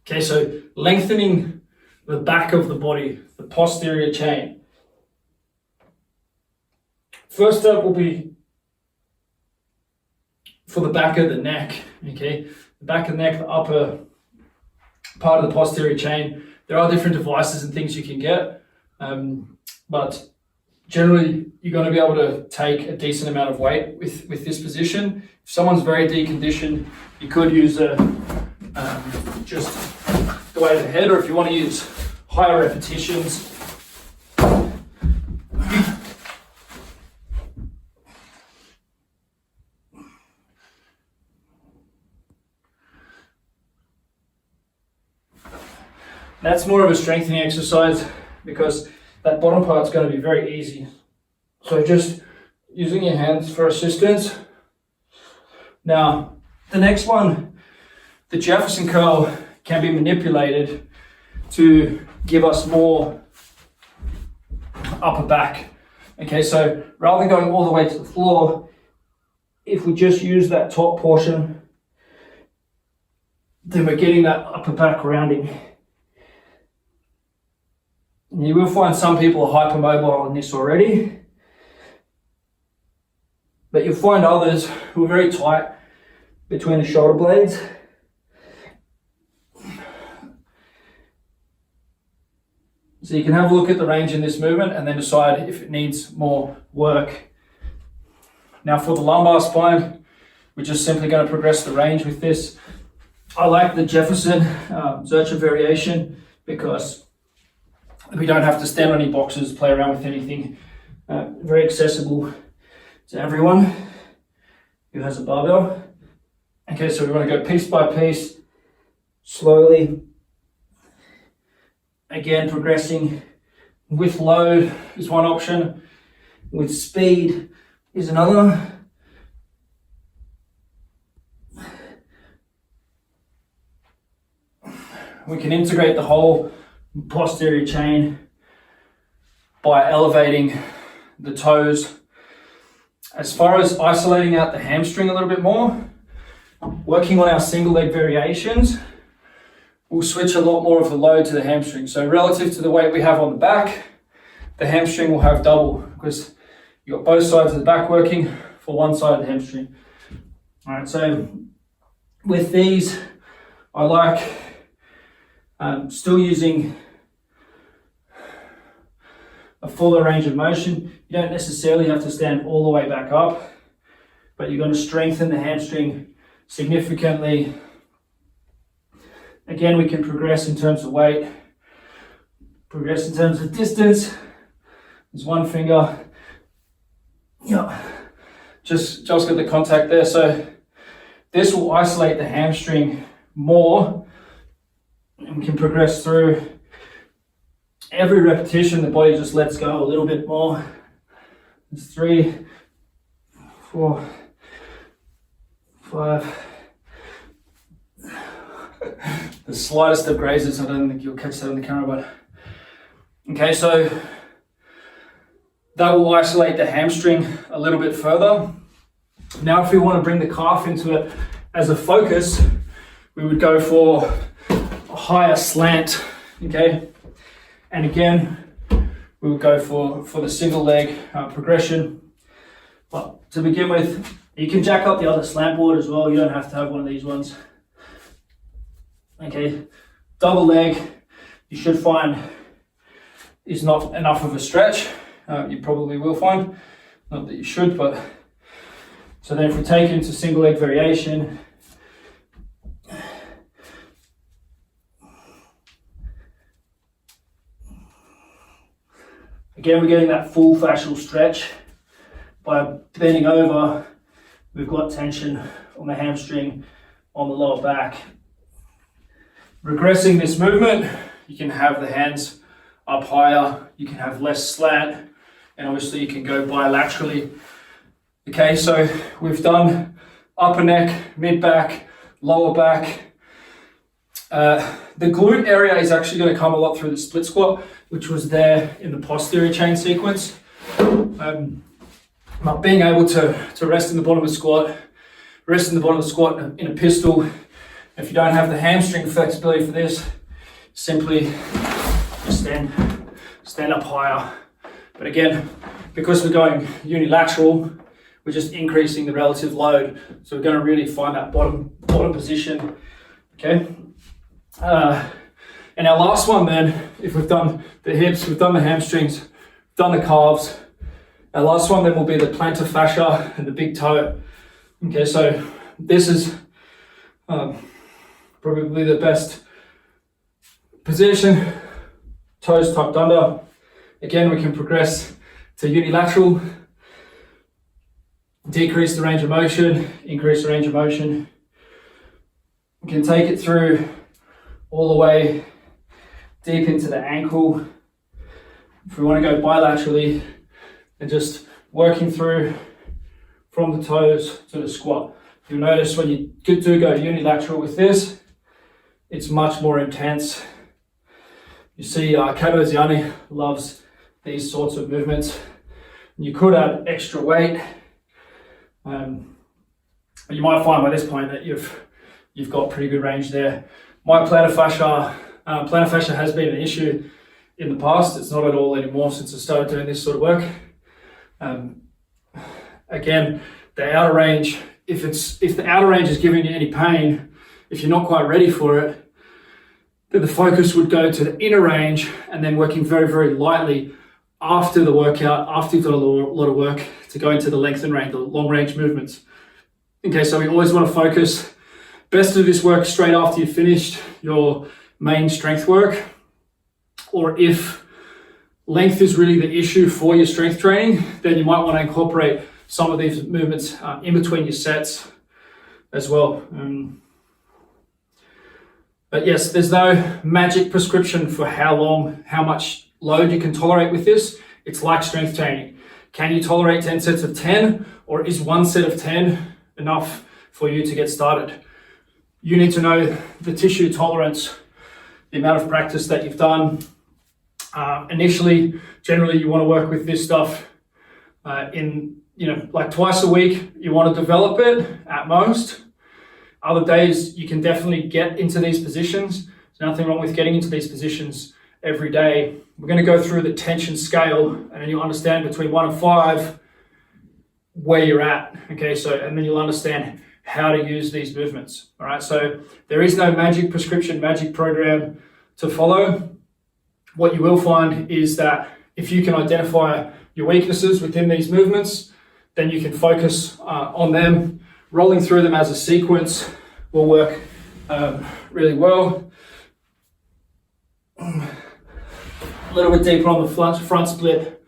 Okay, so lengthening the back of the body, the posterior chain. First up will be for the back of the neck, okay? The back of the neck, the upper part of the posterior chain. There are different devices and things you can get, but generally you're going to be able to take a decent amount of weight with this position. If someone's very deconditioned, you could use just the weight of the head, or if you want to use higher repetitions, that's more of a strengthening exercise because that bottom part's going to be very easy. So just using your hands for assistance. Now, the next one, the Jefferson Curl, can be manipulated to give us more upper back. Okay, so rather than going all the way to the floor, if we just use that top portion, then we're getting that upper back rounding. And you will find some people are hypermobile in this already, but you'll find others who are very tight between the shoulder blades. So you can have a look at the range in this movement and then decide if it needs more work. Now for the lumbar spine, we're just simply going to progress the range with this. I like the Jefferson Zercher variation because we don't have to stand on any boxes, play around with anything. Very accessible to everyone who has a barbell. Okay, so we want to go piece by piece, slowly. Again, progressing with load is one option, with speed is another. We can integrate the whole posterior chain by elevating the toes. As far as isolating out the hamstring a little bit more, working on our single leg variations, we'll switch a lot more of the load to the hamstring. So relative to the weight we have on the back, the hamstring will have double because you've got both sides of the back working for one side of the hamstring. All right, so with these, I like still using a fuller range of motion. You don't necessarily have to stand all the way back up, but you're going to strengthen the hamstring significantly. Again, we can progress in terms of weight, progress in terms of distance. There's one finger. Yeah, just get the contact there. So this will isolate the hamstring more, and we can progress through. Every repetition, the body just lets go a little bit more. It's 3, 4, 5. The slightest of grazes, I don't think you'll catch that on the camera, but okay, so that will isolate the hamstring a little bit further. Now, if we want to bring the calf into it as a focus, we would go for a higher slant, okay? And again, we would go for the single leg progression. But to begin with, you can jack up the other slant board as well. You don't have to have one of these ones. Okay, double leg, you should find is not enough of a stretch. You probably will find, not that you should, but so then if we take it into single leg variation, again, we're getting that full fascial stretch. By bending over, we've got tension on the hamstring, on the lower back. Regressing this movement, you can have the hands up higher, you can have less slant, and obviously you can go bilaterally. Okay, so we've done upper neck, mid back, lower back. The glute area is actually going to come a lot through the split squat, which was there in the posterior chain sequence. But being able to rest in the bottom of the squat, rest in the bottom of the squat in a pistol, If you don't have the hamstring flexibility for this, simply just stand up higher. But again, because we're going unilateral, we're just increasing the relative load. So we're going to really find that bottom position. Okay. And our last one then, if we've done the hips, we've done the hamstrings, we've done the calves, our last one then will be the plantar fascia and the big toe. Okay, so this is probably the best position, toes tucked under. Again, we can progress to unilateral, decrease the range of motion, increase the range of motion. We can take it through all the way deep into the ankle. If we want to go bilaterally, and just working through from the toes to the squat. You'll notice when you do go unilateral with this, it's much more intense. You see, Ziani loves these sorts of movements. You could add extra weight, but you might find by this point that you've got pretty good range there. My plantar fascia has been an issue in the past. It's not at all anymore since I started doing this sort of work. Again, the outer range, if the outer range is giving you any pain, if you're not quite ready for it, then the focus would go to the inner range and then working very, very lightly after the workout, after you've done a lot of work, to go into the lengthen range, the long range movements. Okay, so we always want to focus. Best to do this work straight after you've finished your main strength work, or if length is really the issue for your strength training, then you might want to incorporate some of these movements in between your sets as well. But yes, there's no magic prescription for how much load you can tolerate with this. It's like strength training. Can you tolerate 10 sets of 10, or is one set of 10 enough for you to get started? You need to know the tissue tolerance, the amount of practice that you've done. Initially, generally you want to work with this stuff like twice a week. You want to develop it at most. Other days you can definitely get into these positions. There's nothing wrong with getting into these positions every day. We're going to go through the tension scale, and then you'll understand between 1 and 5 where you're at. Okay, and then you'll understand how to use these movements. All right, so there is no magic prescription, magic program to follow. What you will find is that if you can identify your weaknesses within these movements, then you can focus on them. Rolling through them as a sequence will work really well. A little bit deeper on the front split,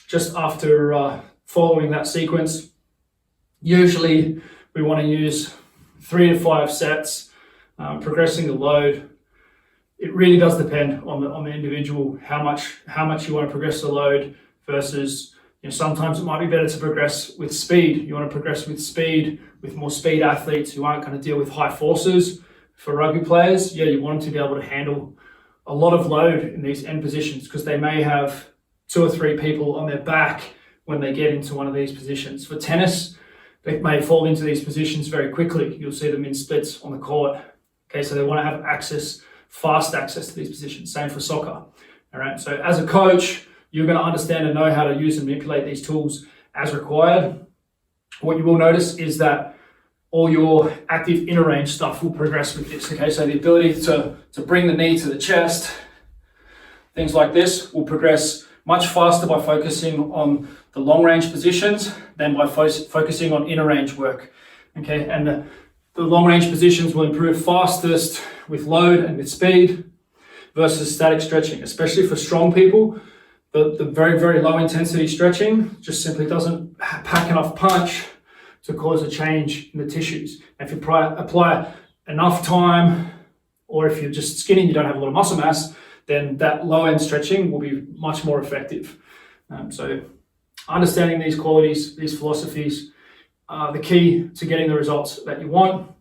just after following that sequence. Usually we want to use 3 to 5 sets, progressing the load. It really does depend on the individual, how much you want to progress the load versus, sometimes it might be better to progress with speed. You want to progress with speed, with more speed athletes who aren't going to deal with high forces. For rugby players, you want them to be able to handle a lot of load in these end positions, because they may have 2 or 3 people on their back when they get into one of these positions. For tennis, they may fall into these positions very quickly. You'll see them in splits on the court. Okay, so they want to have fast access to these positions. Same for soccer. All right, so as a coach, you're going to understand and know how to use and manipulate these tools as required. What you will notice is that all your active inner range stuff will progress with this. Okay, so the ability to bring the knee to the chest, things like this, will progress much faster by focusing on the long range positions than by focusing on inner range work. Okay, and the long range positions will improve fastest with load and with speed versus static stretching, especially for strong people. The very, very low intensity stretching just simply doesn't pack enough punch to cause a change in the tissues. If you apply enough time, or if you're just skinny and you don't have a lot of muscle mass, then that low end stretching will be much more effective. So understanding these qualities, these philosophies, are the key to getting the results that you want.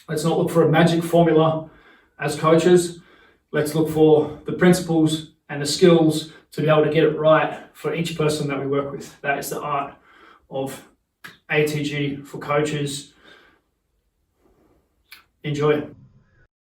Let's not look for a magic formula as coaches. Let's look for the principles and the skills to be able to get it right for each person that we work with. That is the art of ATG for coaches. Enjoy.